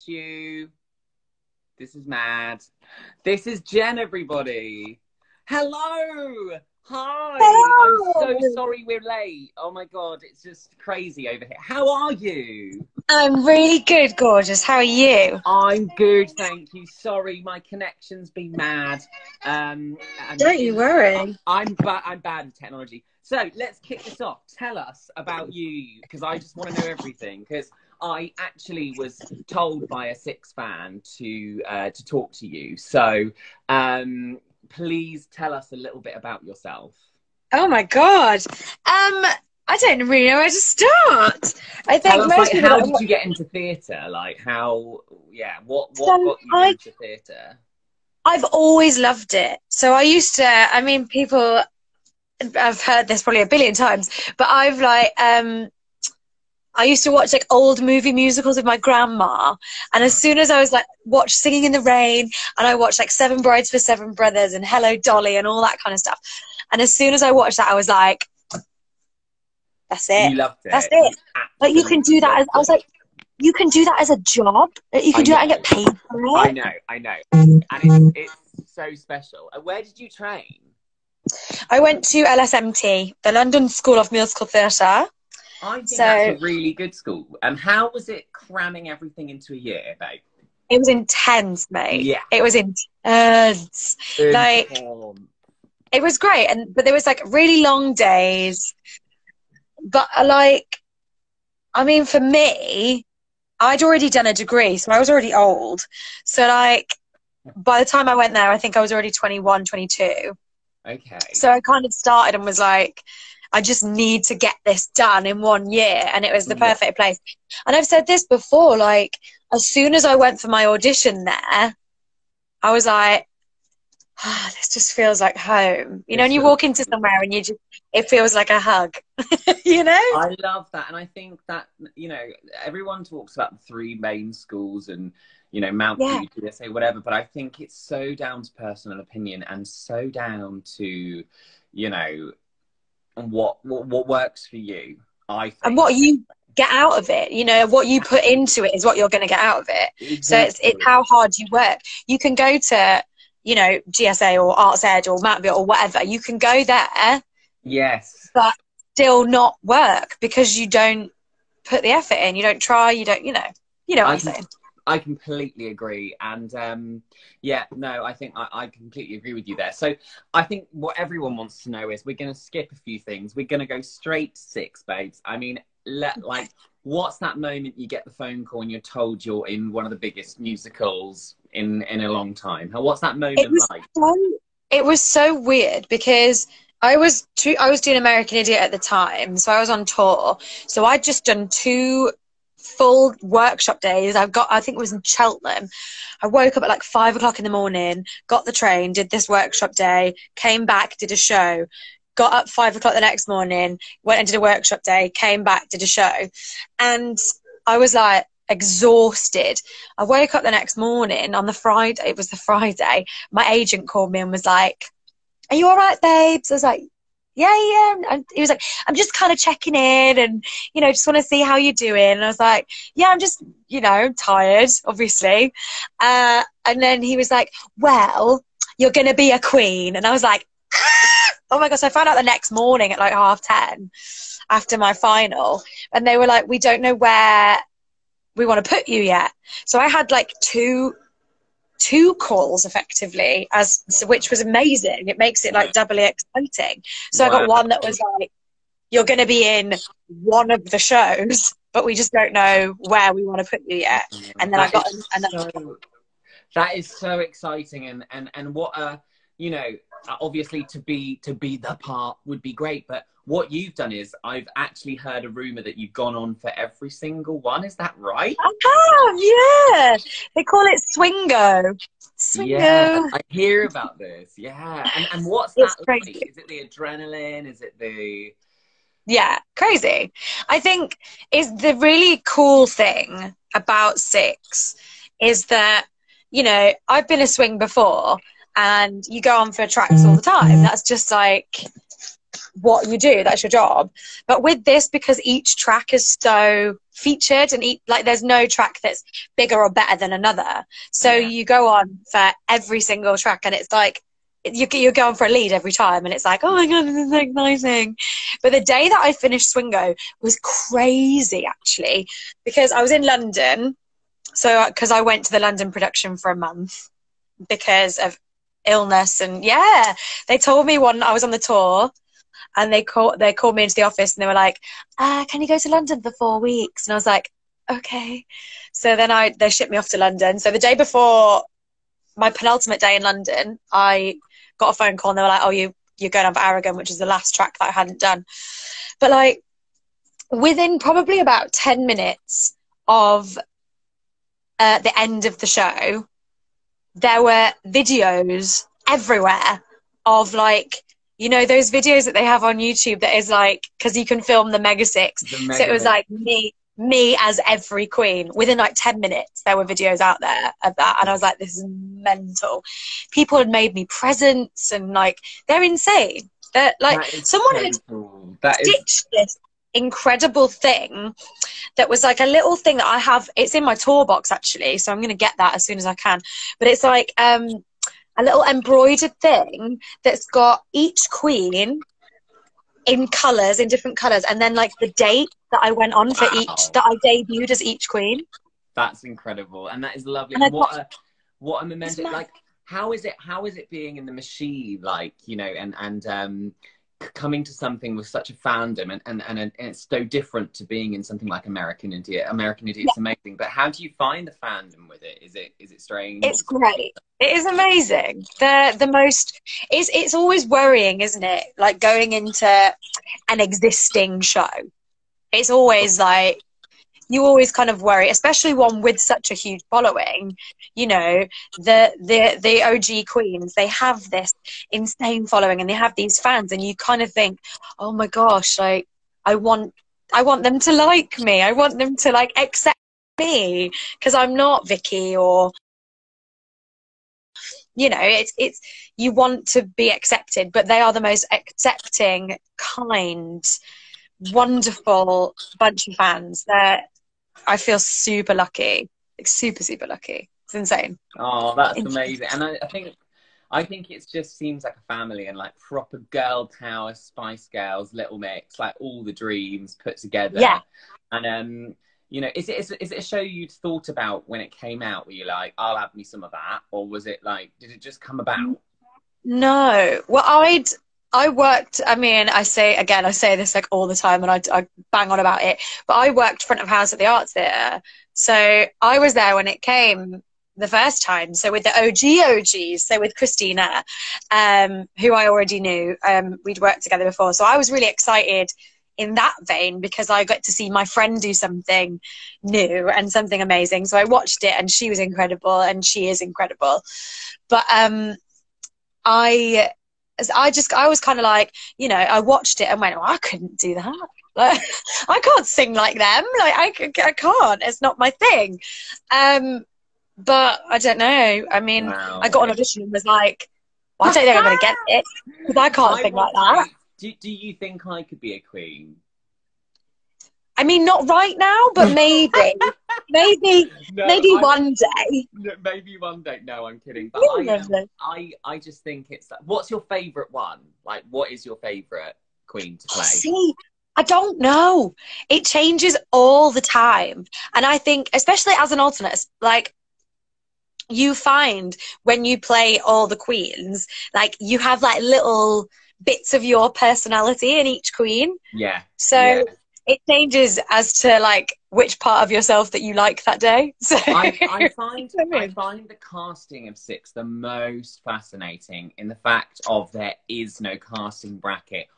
you. This is mad. This is Jen, everybody. Hello. Hi. I'm so Hello. sorry we're late. Oh my God, it's just crazy over here. How are you? I'm really good, gorgeous. How are you? I'm good, thank you. Sorry, my connection's been mad. And Don't you worry. I'm bad at technology. So let's kick this off. Tell us about you, because I just want to know everything. Because I actually was told by a Six fan to talk to you. So please tell us a little bit about yourself. Oh my God. I don't really know where to start. I Tell think us, most like, people how don't. did you get into theatre? Like, how, yeah, what So got you into theatre? I've always loved it. So I used to. I mean, people. I've heard this probably a billion times, but I used to watch like old movie musicals with my grandma, and as soon as I was like watch Singing in the Rain, and I watched like Seven Brides for Seven Brothers and Hello Dolly and all that kind of stuff, and as soon as I watched that, I was like, that's it, You loved that's it. You it. Like you can absolutely do that. loved I was it. like, you can do that as a job. You I can do that and know. get paid for I it. know. I know. And it's so special. Where did you train? I went to LSMT, the London School of Musical Theatre. I think that's a So really good school. And how was it cramming everything into a year, babe? it was intense, mate. Yeah. It was intense. Like Inform. it was great, but there was like really long days. But like, I mean, for me, I'd already done a degree, so I was already old. So like, by the time I went there, I think I was already 21, 22. Okay. So I kind of started and was like, I just need to get this done in 1 year. And it was the Yeah. perfect place. And I've said this before, like, as soon as I went for my audition there, I was like, oh, this just feels like home. You know, This and you feels walk into somewhere and it feels like a hug, you know? I love that. And I think that, everyone talks about the three main schools and, Mount Yeah. Fuji, they say whatever, but I think it's so down to personal opinion and so down to, what works for you, I And think. what you get out of it, you know, what you put into it is what you're going to get out of it. So it's Exactly. how hard you work. You can go to, you know, GSA or Arts Ed or Mount or whatever. You can go there, Yes. but still not work because you don't put the effort in. You don't try. You don't, you know what I'm saying. I completely agree. And I think I completely agree with you there. So I think what everyone wants to know is we're going to skip a few things. We're going to go straight to Six, babes. I mean, what's that moment you get the phone call and you're told you're in one of the biggest musicals in a long time? What's that moment like? It was so weird because I was doing American Idiot at the time, so I was on tour. So I'd just done 2 full workshop days. I think it was in Cheltenham. I woke up at like 5 o'clock in the morning, got the train, did this workshop day, came back, did a show, got up 5 o'clock the next morning, went and did a workshop day, came back, did a show. And I was like exhausted. I woke up the next morning on the Friday, it was the Friday, my agent called me and was like, are you all right, babes? I was like, yeah. And he was like, I'm just kind of checking in and, just want to see how you're doing. And I was like, yeah, I'm just, tired, obviously. And then he was like, well, you're going to be a queen. And I was like, ah! Oh my gosh, I found out the next morning at like 10:30 after my final. And they were like, we don't know where we want to put you yet. So I had like two calls effectively, which was amazing. It makes it like doubly exciting. So I got one that was like, you're going to be in one of the shows, but we just don't know where we want to put you yet. And then That is so exciting, and what obviously to be the part would be great, but what you've done is I've actually heard a rumor that you've gone on for every single one. Is that right? I have, yeah. They call it Swingo. Yeah, I hear about this. Yeah, and what's that like? Crazy. Is it the adrenaline? Is it the crazy? I think is the really cool thing about Six is that I've been a swing before, and you go on for tracks all the time. That's just like what you do, that's your job. But with this, because each track is so featured and like there's no track that's bigger or better than another, so you go on for every single track and it's like you're going for a lead every time, and it's like, oh my god, this is so exciting. But the day that I finished Swingo was crazy, actually, because I was in London. So because I went to the London production for a month because of illness, and they told me I was on the tour, and they called me into the office and they were like, can you go to London for 4 weeks? And I was like, okay. So then they shipped me off to London. So the day before my penultimate day in London, I got a phone call and they were like, oh, you're going on for Aragon, which is the last track that I hadn't done. But like within probably about 10 minutes of the end of the show, there were videos everywhere of like, you know, those videos that they have on YouTube that is like, because you can film the Mega Six. So it was like me as every queen. Within like 10 minutes, there were videos out there of that. And I was like, this is mental. People had made me presents and like, they're insane. They're like, someone had stitched this incredible thing that was like a little thing that I have. It's in my tour box actually, so I'm going to get that as soon as I can. But it's like a little embroidered thing that's got each queen in colours, in different colours, and then like the date that I went on for each, that I debuted as each queen. That's incredible, and that is lovely. And what a memento! Like, how is it being in the machine? Like, you know, and coming to something with such a fandom, and it's so different to being in something like American Idiot. American Idiot's amazing, but how do you find the fandom with it? Is it strange? It's great. It is amazing. The most, it's always worrying, isn't it? Like going into an existing show, it's always like, you always kind of worry, especially one with such a huge following. You know, the OG queens, they have this insane following and they have these fans, and you kind of think, oh my gosh, like I want them to like me. I want them to like accept me because I'm not Vicky, or you know, it's you want to be accepted, but they are the most accepting, kind, wonderful bunch of fans. I feel super lucky, like super lucky. It's insane. Oh, that's amazing. And I think it just seems like a family, and like proper girl power, Spice Girls, Little Mix, like all the dreams put together. Yeah. And you know, is it a show you'd thought about when it came out? Were you like, I'll have me some of that, or was it like, did it just come about? No. Well, I worked, I mean, I say this like all the time, and I bang on about it, but I worked front of house at the Arts Theatre. So I was there when it came the first time. So with the OGs, so with Christina, who I already knew, we'd worked together before. So I was really excited in that vein because I got to see my friend do something new and something amazing. So I watched it, and she was incredible, and she is incredible. But I was kind of like, you know, I watched it and went, oh, I couldn't do that. Like, I can't sing like them. Like, I can't. It's not my thing. But I don't know. I mean, wow. I got an audition and was like, well, I don't think I'm going to get it because I can't sing like that. Do you think I could be a queen? I mean, not right now, but maybe. maybe one day. Maybe one day. No, I'm kidding. But I just think it's like, what's your favourite one? Like, what is your favourite queen to play? See, I don't know. It changes all the time. And I think, especially as an alternate, like, you find when you play all the queens, like, you have like little bits of your personality in each queen. Yeah. So it changes as to like which part of yourself that you like that day. So I find the casting of Six the most fascinating in the fact of there is no casting bracket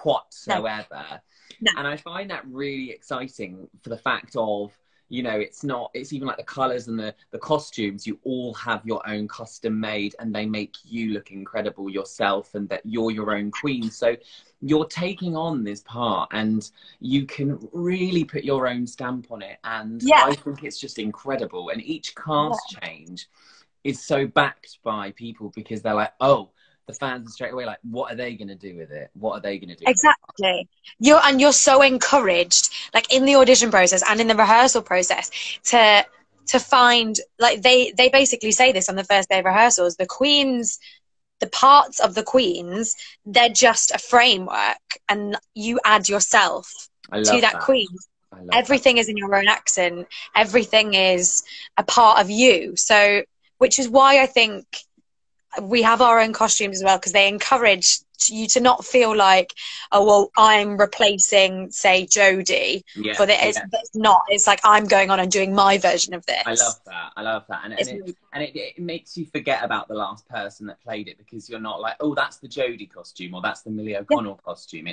whatsoever. No. And I find that really exciting for the fact of, you know, it's even like the colours and the costumes, you all have your own custom made, and they make you look incredible yourself, and that you're your own queen. So you're taking on this part and you can really put your own stamp on it. And I think it's just incredible. And each cast change is so backed by people because they're like, oh, the fans are straight away like, what are they going to do with it? What are they going to do with it? Exactly. You're so encouraged, like in the audition process and in the rehearsal process, to find, like, they basically say this on the first day of rehearsals. The parts of the queens, they're just a framework, and you add yourself to that queen. Everything is in your own accent. Everything is a part of you. So, which is why I think we have our own costumes as well, because they encourage you to not feel like, oh, well, I'm replacing, say, Jodie for this. But it's not. It's like, I'm going on and doing my version of this. I love that. And it makes you forget about the last person that played it, because you're not like, oh, that's the Jodie costume, or that's the Millie O'Connell costume.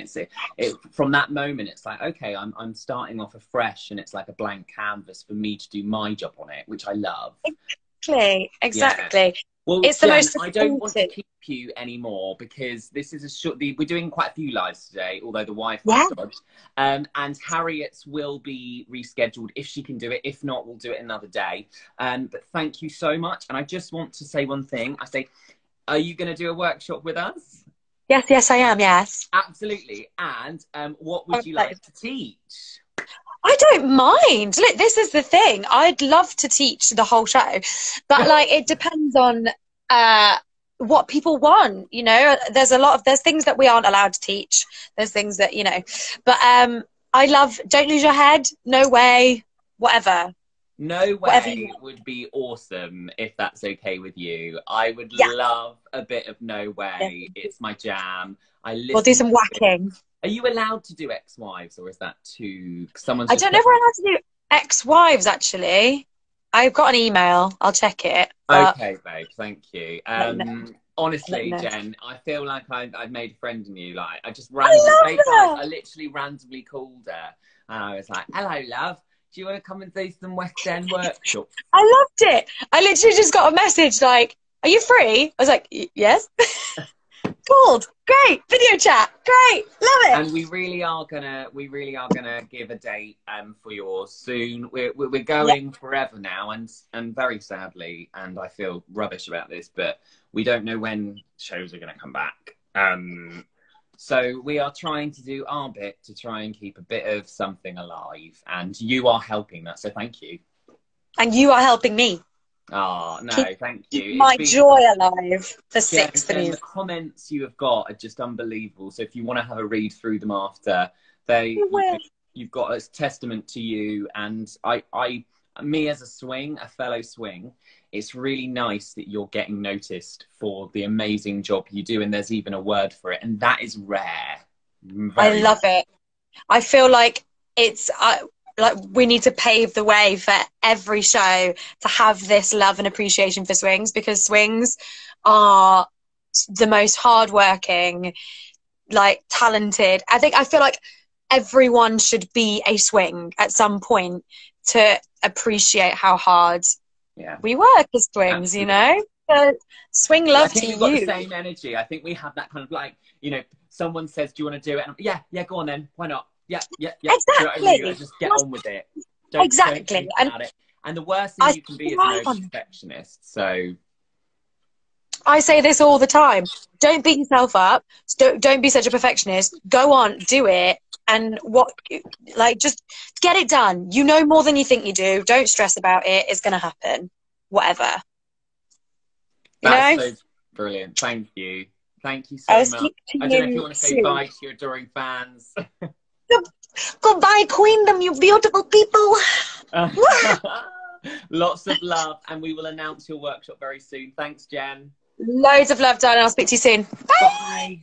From that moment, it's like, okay, I'm starting off afresh, and it's like a blank canvas for me to do my job on it, which I love. Exactly. Yeah. Well, it's the most. I don't want to keep you anymore, because this is we're doing quite a few lives today, although the Wi-Fi dodged. And Harriet's will be rescheduled if she can do it. If not, we'll do it another day. But thank you so much. And I just want to say one thing. Are you going to do a workshop with us? Yes, I am. Yes, absolutely. And what would you like to teach? I don't mind. Look, this is the thing. I'd love to teach the whole show, but like, it depends on what people want. You know, there's things that we aren't allowed to teach. There's things that, you know, but I love Don't Lose Your Head. No Way. Whatever. No Way would be awesome, if that's okay with you. I would love a bit of No Way. It's my jam. We'll do some whacking. Are you allowed to do ex-wives, or is that too... I don't know if we're allowed to do ex-wives, actually. I've got an email. I'll check it. Okay, babe. Thank you. Honestly, Jen, I feel like I've made a friend in you. Like, I literally randomly called her, and I was like, hello, love. Do you want to come and do some West End workshops? I loved it. I literally just got a message like, are you free? I was like, yes. Called. Great. Video chat. Great. Love it. And we really are gonna give a date for yours soon. We're going forever now, and very sadly, and I feel rubbish about this, but we don't know when shows are gonna come back. So we are trying to do our bit to try and keep a bit of something alive, and you are helping that, so thank you. And you are helping me. Oh, no, thank you. Keep my joy alive for 6 days. The comments you have got are just unbelievable. So if you want to have a read through them after, you've got a testament to you. And me as a fellow swing, it's really nice that you're getting noticed for the amazing job you do. And there's even a word for it. And that is rare. I love it. I feel like we need to pave the way for every show to have this love and appreciation for swings, because swings are the most hardworking, like, talented. I feel like everyone should be a swing at some point to appreciate how hard we work as swings. Absolutely. You know, so swing love to you. We've got the same energy. I think we have that kind of, like, you know, someone says, do you want to do it? And yeah, go on then. Why not? Yeah. Exactly. Just get on with it. Don't think about it. And the worst thing you can be is a perfectionist. So I say this all the time. Don't beat yourself up. Don't be such a perfectionist. Go on, do it. And just get it done. You know more than you think you do. Don't stress about it. It's going to happen. Whatever. That's so brilliant. Thank you. Thank you so much. I don't know if you want to say bye to your adoring fans. Goodbye, Queendom, you beautiful people. Lots of love, and we will announce your workshop very soon. Thanks, Jen. Loads of love, darling. I'll speak to you soon. Bye.